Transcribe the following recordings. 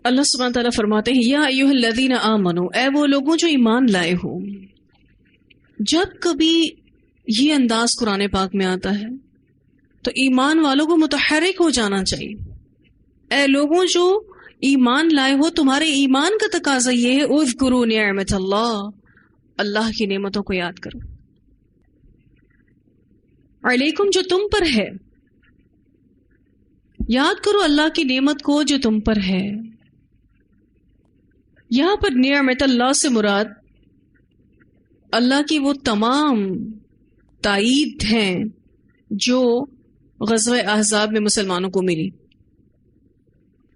اللہ سبحانہ تعالیٰ فرماتے ہیں یا ایھا الذین آمنو، اے وہ لوگوں جو ایمان لائے ہو. جب کبھی یہ انداز قرآن پاک میں آتا ہے تو ایمان والوں کو متحرک ہو جانا چاہیے. اے لوگوں جو ایمان لائے ہو، تمہارے ایمان کا تقاضا یہ ہے اذکروا نعمت اللہ، اللہ کی نعمتوں کو یاد کرو. علیکم، جو تم پر ہے، یاد کرو اللہ کی نعمت کو جو تم پر ہے. یہاں پر نعمت اللہ سے مراد اللہ کی وہ تمام تائید ہیں جو غزوہ احزاب میں مسلمانوں کو ملی،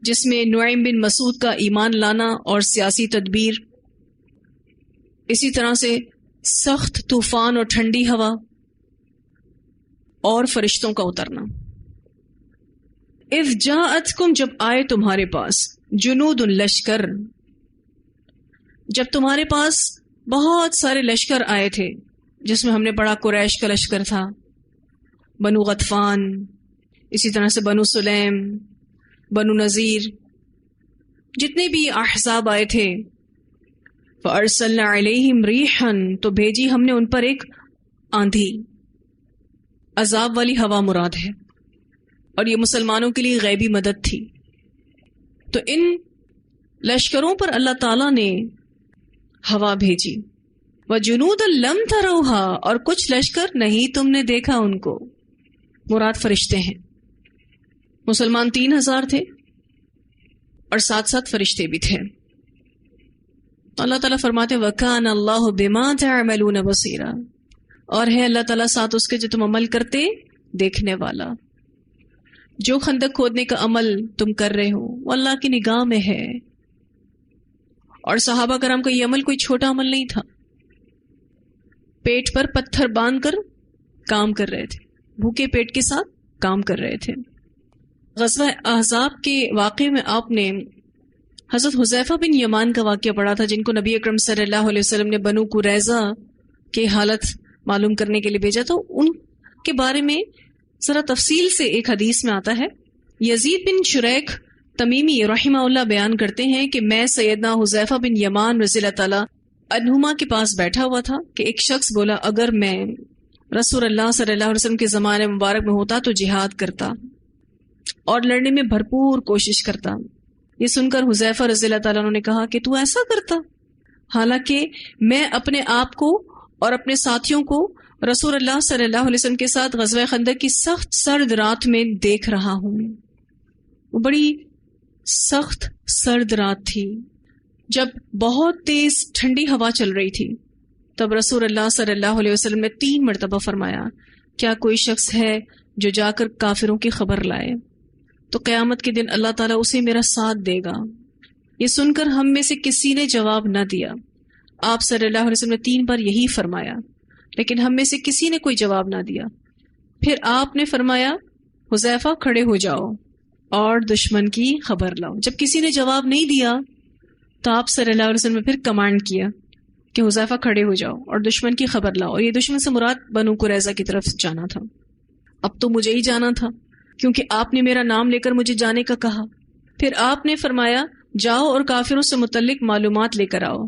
جس میں نعیم بن مسعود کا ایمان لانا اور سیاسی تدبیر، اسی طرح سے سخت طوفان اور ٹھنڈی ہوا اور فرشتوں کا اترنا. اذ جاءتکم، جب آئے تمہارے پاس، جنود لشکر، جب تمہارے پاس بہت سارے لشکر آئے تھے، جس میں ہم نے پڑھا قریش کا لشکر تھا، بنو غطفان، اسی طرح سے بنو سلیم، بنو نذیر، جتنے بھی احزاب آئے تھے. فَأَرْسَلْنَا عَلَيْهِمْ رِيحًا، تو بھیجی ہم نے ان پر ایک آندھی، عذاب والی ہوا مراد ہے، اور یہ مسلمانوں کے لیے غیبی مدد تھی. تو ان لشکروں پر اللہ تعالیٰ نے ہوا بھیجی. وَجُنُودًا لَمْ تَرَوْهَا، اور کچھ لشکر نہیں تم نے دیکھا ان کو، مراد فرشتے ہیں. مسلمان 3000 تھے اور ساتھ ساتھ فرشتے بھی تھے. اللہ تعالیٰ فرماتے وَكَانَ اللَّهُ بِمَا تَعْمَلُونَ بَصِيرًا، اور ہے اللہ تعالیٰ ساتھ اس کے جو تم عمل کرتے دیکھنے والا. جو خندق کھودنے کا عمل تم کر رہے ہو وہ اللہ کی نگاہ میں ہے. اور صحابہ کرام کا یہ عمل کوئی چھوٹا عمل نہیں تھا. پیٹ پر پتھر باندھ کر کام کر رہے تھے، بھوکے پیٹ کے ساتھ کام کر رہے تھے. غزوہ احزاب کے واقعے میں آپ نے حضرت حذیفہ بن یمان کا واقعہ پڑھا تھا، جن کو نبی اکرم صلی اللہ علیہ وسلم نے بنو قریظہ کے حالت معلوم کرنے کے لیے بھیجا. تو ان کے بارے میں ذرا تفصیل سے ایک حدیث میں آتا ہے. یزید بن شریک تمیمی رحمہ اللہ بیان کرتے ہیں کہ میں سیدنا حذیفہ بن یمان رضی اللہ تعالی عنہما کے پاس بیٹھا ہوا تھا کہ ایک شخص بولا اگر میں رسول اللہ صلی اللہ علیہ وسلم کے زمانے مبارک میں ہوتا تو جہاد کرتا اور لڑنے میں بھرپور کوشش کرتا. یہ سن کر حذیفہ رضی اللہ تعالیٰ عنہ نے کہا کہ تو ایسا کرتا، حالانکہ میں اپنے آپ کو اور اپنے ساتھیوں کو رسول اللہ صلی اللہ علیہ وسلم کے ساتھ غزوہ خندق کی سخت سرد رات میں دیکھ رہا ہوں. وہ بڑی سخت سرد رات تھی، جب بہت تیز ٹھنڈی ہوا چل رہی تھی. تب رسول اللہ صلی اللہ علیہ وسلم نے 3 مرتبہ فرمایا کیا کوئی شخص ہے جو جا کر کافروں کی خبر لائے تو قیامت کے دن اللہ تعالیٰ اسے میرا ساتھ دے گا. یہ سن کر ہم میں سے کسی نے جواب نہ دیا. آپ صلی اللہ علیہ وسلم نے 3 بار یہی فرمایا، لیکن ہم میں سے کسی نے کوئی جواب نہ دیا. پھر آپ نے فرمایا حذیفہ کھڑے ہو جاؤ اور دشمن کی خبر لاؤ. جب کسی نے جواب نہیں دیا تو آپ صلی اللہ علیہ وسلم نے پھر کمانڈ کیا کہ حذیفہ کھڑے ہو جاؤ اور دشمن کی خبر لاؤ. اور یہ دشمن سے مراد بنو قریظہ کی طرف جانا تھا. اب تو مجھے ہی جانا تھا کیونکہ آپ نے میرا نام لے کر مجھے جانے کا کہا. پھر آپ نے فرمایا جاؤ اور کافروں سے متعلق معلومات لے کر آؤ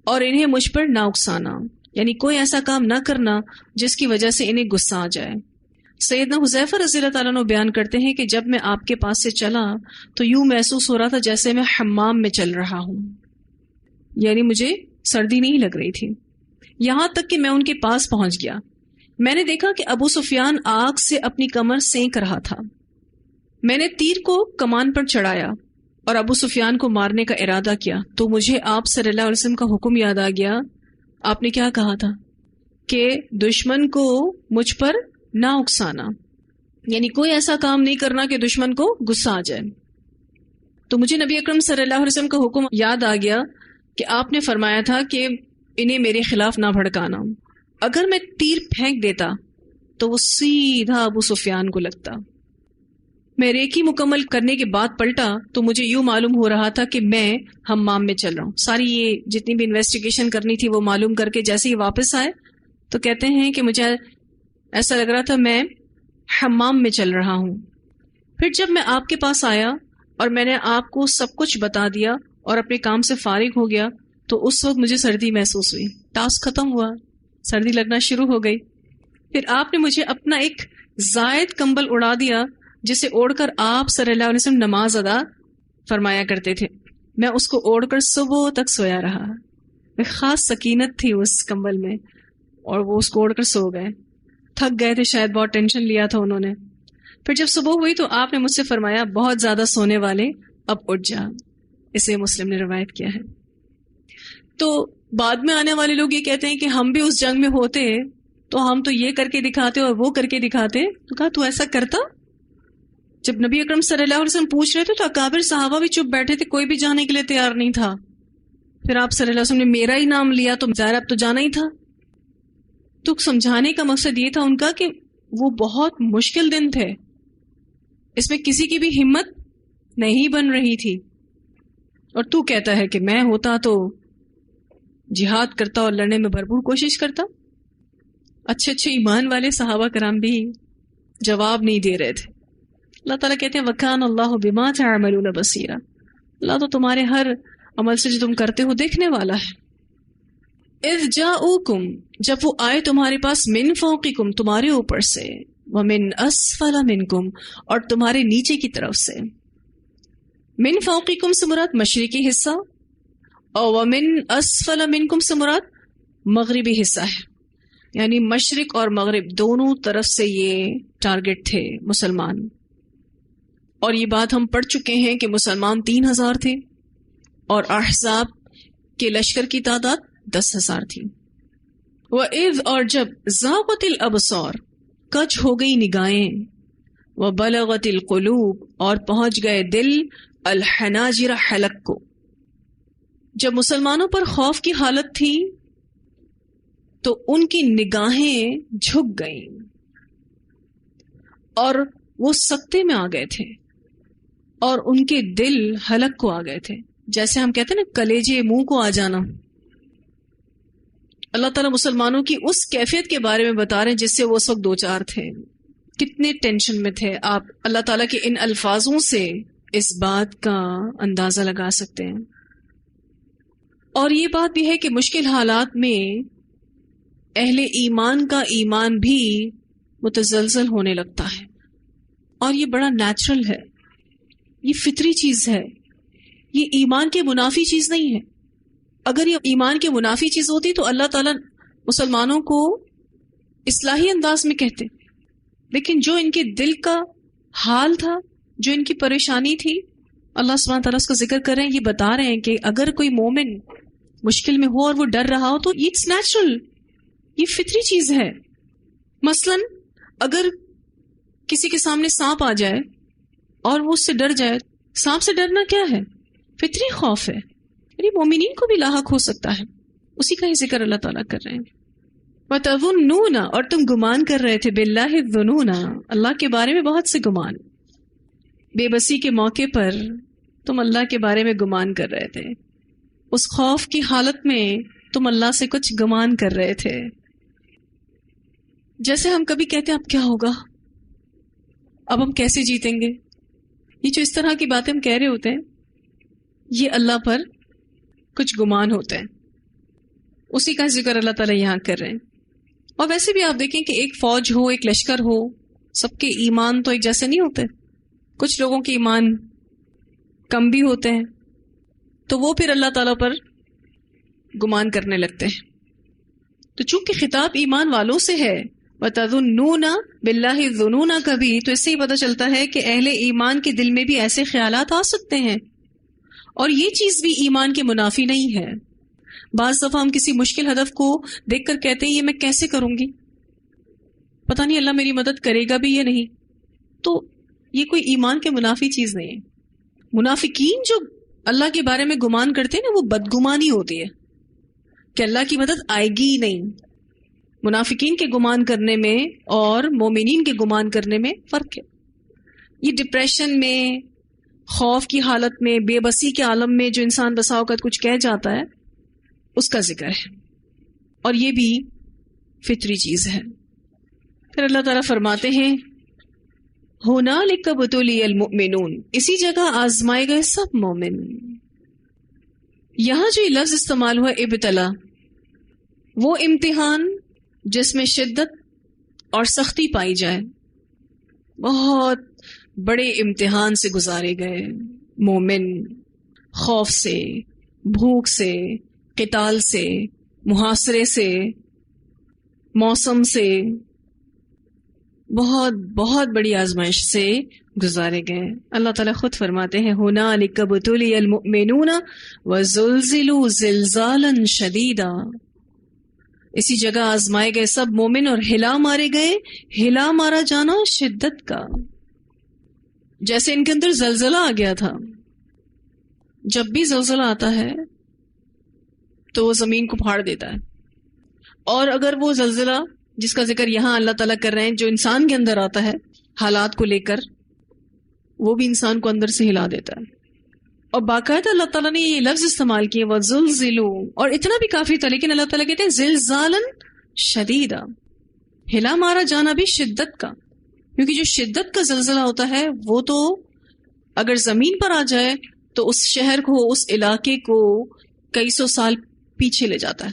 اور انہیں مجھ پر نہ اکسانا، یعنی کوئی ایسا کام نہ کرنا جس کی وجہ سے انہیں غصہ آ جائے. سیدنا حذیفہ رضی اللہ تعالیٰ عنہ بیان کرتے ہیں کہ جب میں آپ کے پاس سے چلا تو یوں محسوس ہو رہا تھا جیسے میں حمام میں چل رہا ہوں، یعنی مجھے سردی نہیں لگ رہی تھی. یہاں تک کہ میں ان کے پاس پہنچ گیا. میں نے دیکھا کہ ابو سفیان آگ سے اپنی کمر سینک رہا تھا. میں نے تیر کو کمان پر چڑھایا اور ابو سفیان کو مارنے کا ارادہ کیا تو مجھے آپ صلی اللہ علیہ وسلم کا حکم یاد آ گیا. آپ نے کیا کہا تھا کہ دشمن کو مجھ پر نہ اکسانا، یعنی کوئی ایسا کام نہیں کرنا کہ دشمن کو غصہ آ جائے. تو مجھے نبی اکرم صلی اللہ علیہ وسلم کا حکم یاد آ گیا کہ آپ نے فرمایا تھا کہ انہیں میرے خلاف نہ بھڑکانا. اگر میں تیر پھینک دیتا تو وہ سیدھا ابو سفیان کو لگتا. میں ریکی مکمل کرنے کے بعد پلٹا تو مجھے یوں معلوم ہو رہا تھا کہ میں حمام میں چل رہا ہوں. ساری یہ جتنی بھی انویسٹیگیشن کرنی تھی وہ معلوم کر کے جیسے ہی واپس آئے تو کہتے ہیں کہ مجھے ایسا لگ رہا تھا میں حمام میں چل رہا ہوں. پھر جب میں آپ کے پاس آیا اور میں نے آپ کو سب کچھ بتا دیا اور اپنے کام سے فارغ ہو گیا تو اس وقت مجھے سردی محسوس ہوئی. ٹاسک ختم ہوا, سردی لگنا شروع ہو گئی. پھر آپ نے مجھے اپنا ایک زائد کمبل اڑا دیا جسے اوڑھ کر آپ صلی اللہ علیہ وسلم نماز ادا فرمایا کرتے تھے. میں اس کو اوڑھ کر صبح تک سویا رہا. ایک خاص سکینت تھی اس کمبل میں, اور وہ اس کو اوڑھ کر سو گئے. تھک گئے تھے شاید, بہت ٹینشن لیا تھا انہوں نے. پھر جب صبح ہوئی تو آپ نے مجھ سے فرمایا بہت زیادہ سونے والے اب اٹھ جا. اسے مسلم نے روایت کیا ہے. تو بعد میں آنے والے لوگ یہ کہتے ہیں کہ ہم بھی اس جنگ میں ہوتے تو ہم تو یہ کر کے دکھاتے اور وہ کر کے دکھاتے. تو کہا تو ایسا کرتا؟ جب نبی اکرم صلی اللہ علیہ وسلم پوچھ رہے تھے تو اکابر صحابہ بھی چپ بیٹھے تھے, کوئی بھی جانے کے لیے تیار نہیں تھا. پھر آپ صلی اللہ علیہ وسلم نے میرا ہی نام لیا تو ظاہر اب تو جانا ہی تھا. تو سمجھانے کا مقصد یہ تھا ان کا کہ وہ بہت مشکل دن تھے, اس میں کسی کی بھی ہمت نہیں بن رہی تھی. اور تو کہتا ہے کہ میں ہوتا تو جہاد کرتا اور لڑنے میں بھرپور کوشش کرتا. اچھے اچھے ایمان والے صحابہ کرام بھی جواب نہیں دے رہے تھے. اللہ تعالیٰ کہتے ہیں وَكَانَ اللَّهُ بِمَا تَعْمَلُونَ بَصِيرًا, اللہ تو تمہارے ہر عمل سے جو تم کرتے ہو دیکھنے والا ہے. اذ جاؤکم, جب وہ آئے تمہارے پاس, من فوقکم, تمہارے اوپر سے, ومن اسفل منکم, اور تمہارے نیچے کی طرف سے. من فوقکم سے مراد مشرقی حصہ, اور ومن اسفل منکم سے مراد مغربی حصہ ہے. یعنی مشرق اور مغرب دونوں طرف سے یہ ٹارگٹ تھے مسلمان. اور یہ بات ہم پڑھ چکے ہیں کہ مسلمان 3000 تھے اور احزاب کے لشکر کی تعداد 10,000 تھی. وَإِذْ, اور جب زَاغَتِ الْأَبْصَارُ, کج ہو گئی نگاہیں, وَبَلَغَتِ الْقُلُوبُ, اور پہنچ گئے دل, الْحَنَاجِرَ, حلق کو. جب مسلمانوں پر خوف کی حالت تھی تو ان کی نگاہیں جھک گئیں اور وہ سکتے میں آ گئے تھے اور ان کے دل حلق کو آ گئے تھے. جیسے ہم کہتے ہیں نا کلیجے منہ کو آ جانا. اللہ تعالیٰ مسلمانوں کی اس کیفیت کے بارے میں بتا رہے ہیں جس سے وہ اس وقت دو چار تھے, کتنے ٹینشن میں تھے. آپ اللہ تعالیٰ کے ان الفاظوں سے اس بات کا اندازہ لگا سکتے ہیں. اور یہ بات بھی ہے کہ مشکل حالات میں اہل ایمان کا ایمان بھی متزلزل ہونے لگتا ہے, اور یہ بڑا نیچرل ہے, یہ فطری چیز ہے, یہ ایمان کے منافی چیز نہیں ہے. اگر یہ ایمان کے منافی چیز ہوتی تو اللہ تعالیٰ مسلمانوں کو اصلاحی انداز میں کہتے. لیکن جو ان کے دل کا حال تھا, جو ان کی پریشانی تھی, اللہ سبحانہ تعالیٰ اس کا ذکر کر رہے ہیں. یہ بتا رہے ہیں کہ اگر کوئی مومن مشکل میں ہو اور وہ ڈر رہا ہو تو اٹس نیچرل, یہ فطری چیز ہے. مثلا اگر کسی کے سامنے سانپ آ جائے اور وہ اس سے ڈر جائے, سانپ سے ڈرنا کیا ہے؟ فطری خوف ہے, یعنی مومنین کو بھی لاحق ہو سکتا ہے. اسی کا ہی ذکر اللہ تعالیٰ کر رہے ہیں. وَتَظُنُّونَ, اور تم گمان کر رہے تھے, بِاللَّهِ الظُّنُونَ, اللہ کے بارے میں بہت سے گمان. بے بسی کے موقع پر تم اللہ کے بارے میں گمان کر رہے تھے. اس خوف کی حالت میں تم اللہ سے کچھ گمان کر رہے تھے. جیسے ہم کبھی کہتے ہیں اب کیا ہوگا, اب ہم کیسے جیتیں گے. یہ جو اس طرح کی باتیں ہم کہہ رہے ہوتے ہیں, یہ اللہ پر کچھ گمان ہوتے ہیں. اسی کا ذکر اللہ تعالیٰ یہاں کر رہے ہیں. اور ویسے بھی آپ دیکھیں کہ ایک فوج ہو, ایک لشکر ہو, سب کے ایمان تو ایک جیسے نہیں ہوتے. کچھ لوگوں کے ایمان کم بھی ہوتے ہیں, تو وہ پھر اللہ تعالیٰ پر گمان کرنے لگتے ہیں. تو چونکہ خطاب ایمان والوں سے ہے, وَتَظُنُّونَ بِاللَّهِ الظُّنُونَ کا بھی, تو اس سے ہی پتہ چلتا ہے کہ اہل ایمان کے دل میں بھی ایسے خیالات آ سکتے ہیں. اور یہ چیز بھی ایمان کے منافی نہیں ہے. بعض دفعہ ہم کسی مشکل ہدف کو دیکھ کر کہتے ہیں یہ میں کیسے کروں گی, پتہ نہیں اللہ میری مدد کرے گا بھی یا نہیں. تو یہ کوئی ایمان کے منافی چیز نہیں ہے. منافقین جو اللہ کے بارے میں گمان کرتے ہیں نا, وہ بدگمانی ہوتی ہے کہ اللہ کی مدد آئے گی ہی نہیں. منافقین کے گمان کرنے میں اور مومنین کے گمان کرنے میں فرق ہے. یہ ڈپریشن میں, خوف کی حالت میں, بے بسی کے عالم میں جو انسان بسا اوقات کچھ کہہ جاتا ہے, اس کا ذکر ہے. اور یہ بھی فطری چیز ہے. پھر اللہ تعالیٰ فرماتے ہیں ہنالک ابتلی المؤمنون، اسی جگہ آزمائے گئے سب مومن. یہاں جو یہ لفظ استعمال ہوا ابتلا، وہ امتحان جس میں شدت اور سختی پائی جائے، بہت بڑے امتحان سے گزارے گئے مومن، خوف سے، بھوک سے، قتال سے، محاصرے سے، موسم سے، بہت بہت بڑی آزمائش سے گزارے گئے. اللہ تعالیٰ خود فرماتے ہیں ہنالک ابتلی المؤمنون وزلزلوا زلزالا شدیدا، اسی جگہ آزمائے گئے سب مومن اور ہلا مارے گئے، ہلا مارا جانا شدت کا، جیسے ان کے اندر زلزلہ آ گیا تھا. جب بھی زلزلہ آتا ہے تو وہ زمین کو پھاڑ دیتا ہے، اور اگر وہ زلزلہ جس کا ذکر یہاں اللہ تعالیٰ کر رہے ہیں جو انسان کے اندر آتا ہے حالات کو لے کر، وہ بھی انسان کو اندر سے ہلا دیتا ہے. اور باقاعدہ اللہ تعالیٰ نے یہ لفظ استعمال کیے وَزُلْزِلُوا، اور اتنا بھی کافی تھا، لیکن اللہ تعالیٰ کہتے ہیں زلزالاً شدیدا، ہلا مارا جانا بھی شدت کا، کیونکہ جو شدت کا زلزلہ ہوتا ہے وہ تو اگر زمین پر آ جائے تو اس شہر کو، اس علاقے کو کئی سو سال پیچھے لے جاتا ہے،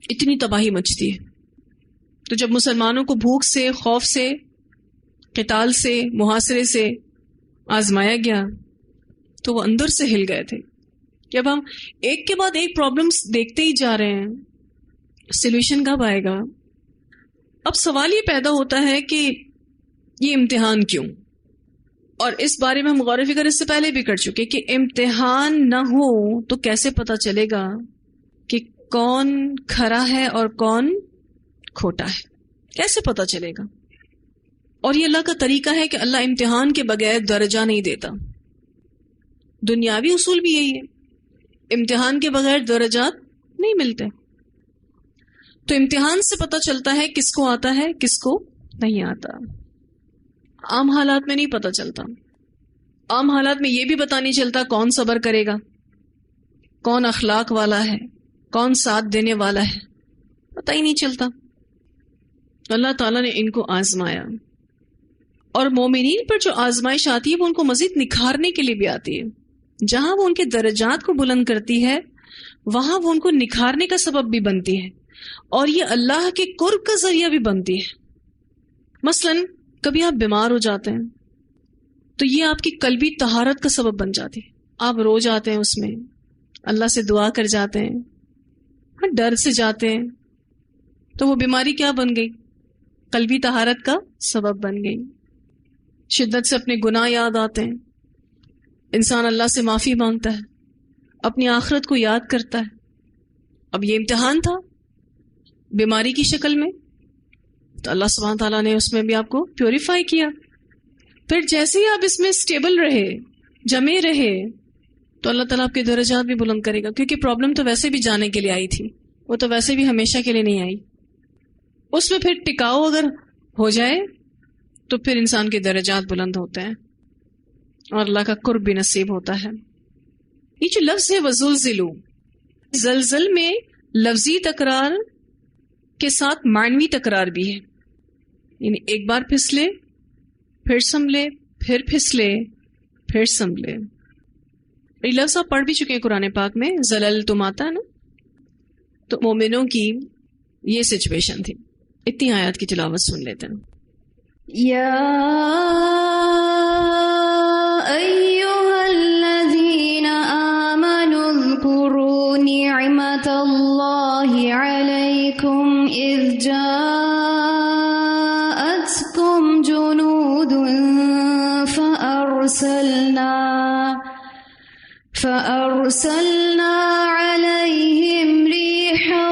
اتنی تباہی مچتی ہے. تو جب مسلمانوں کو بھوک سے، خوف سے، قتال سے، محاصرے سے آزمایا گیا تو وہ اندر سے ہل گئے تھے. کہ اب ہم ایک کے بعد ایک پرابلمس دیکھتے ہی جا رہے ہیں، سولوشن کب آئے گا؟ اب سوال یہ پیدا ہوتا ہے کہ یہ امتحان کیوں؟ اور اس بارے میں ہم غور و فکر اس سے پہلے بھی کر چکے کہ امتحان نہ ہو تو کیسے پتا چلے گا کہ کون کھرا ہے اور کون کھوٹا ہے؟ کیسے پتا چلے گا؟ اور یہ اللہ کا طریقہ ہے کہ اللہ امتحان کے بغیر درجہ نہیں دیتا. دنیاوی اصول بھی یہی ہے، امتحان کے بغیر درجات نہیں ملتے. تو امتحان سے پتا چلتا ہے کس کو آتا ہے کس کو نہیں آتا. عام حالات میں نہیں پتا چلتا. عام حالات میں یہ بھی پتا نہیں چلتا کون صبر کرے گا، کون اخلاق والا ہے، کون ساتھ دینے والا ہے، پتہ ہی نہیں چلتا. اللہ تعالیٰ نے ان کو آزمایا، اور مومنین پر جو آزمائش آتی ہے وہ ان کو مزید نکھارنے کے لیے بھی آتی ہے. جہاں وہ ان کے درجات کو بلند کرتی ہے وہاں وہ ان کو نکھارنے کا سبب بھی بنتی ہے، اور یہ اللہ کے قرب کا ذریعہ بھی بنتی ہے. مثلا کبھی آپ بیمار ہو جاتے ہیں تو یہ آپ کی قلبی طہارت کا سبب بن جاتی ہے. آپ رو جاتے ہیں، اس میں اللہ سے دعا کر جاتے ہیں، ڈر سے جاتے ہیں، تو وہ بیماری کیا بن گئی؟ قلبی طہارت کا سبب بن گئی. شدت سے اپنے گناہ یاد آتے ہیں، انسان اللہ سے معافی مانگتا ہے، اپنی آخرت کو یاد کرتا ہے. اب یہ امتحان تھا بیماری کی شکل میں، تو اللہ سبحانہ تعالیٰ نے اس میں بھی آپ کو پیوریفائی کیا. پھر جیسے ہی آپ اس میں سٹیبل رہے، جمے رہے، تو اللہ تعالیٰ آپ کے درجات بھی بلند کرے گا. کیونکہ پرابلم تو ویسے بھی جانے کے لیے آئی تھی، وہ تو ویسے بھی ہمیشہ کے لیے نہیں آئی. اس میں پھر ٹکاؤ اگر ہو جائے تو پھر انسان کے درجات بلند ہوتے ہیں اور اللہ کا قرب بھی نصیب ہوتا ہے. یہ جو لفظ ہے وزلزلو، زلزل میں لفظی تکرار کے ساتھ معنوی تکرار بھی ہے. یعنی ایک بار پھسلے، پھر سنبھلے، پھر پھسلے، پھر سنبھلے. یہ لفظ آپ پڑھ بھی چکے ہیں قرآن پاک میں، زللتم آتا ہے نا. تو مومنوں کی یہ سچویشن تھی. اتنی آیات کی تلاوت سن لیتے ہیں. یا ایھا الذین آمنوا اذکروا نعمت اللہ علیکم اذ جاءتکم جنود فأرسلنا علیہم ریحا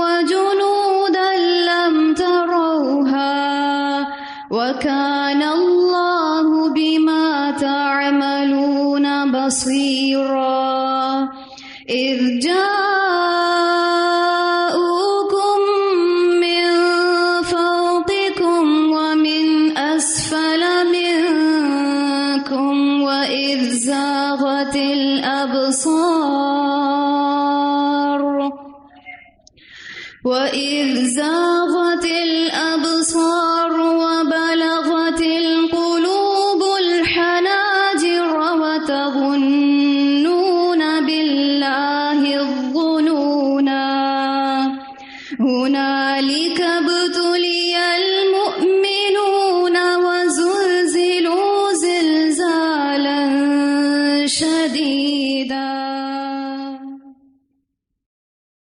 وجنودا لم تروها وكان الله بما تعملون بصيرا. إذ جاءوكم من فوقكم ومن أسفل منكم وإذ زاغت الأبصار وبلغت هنالك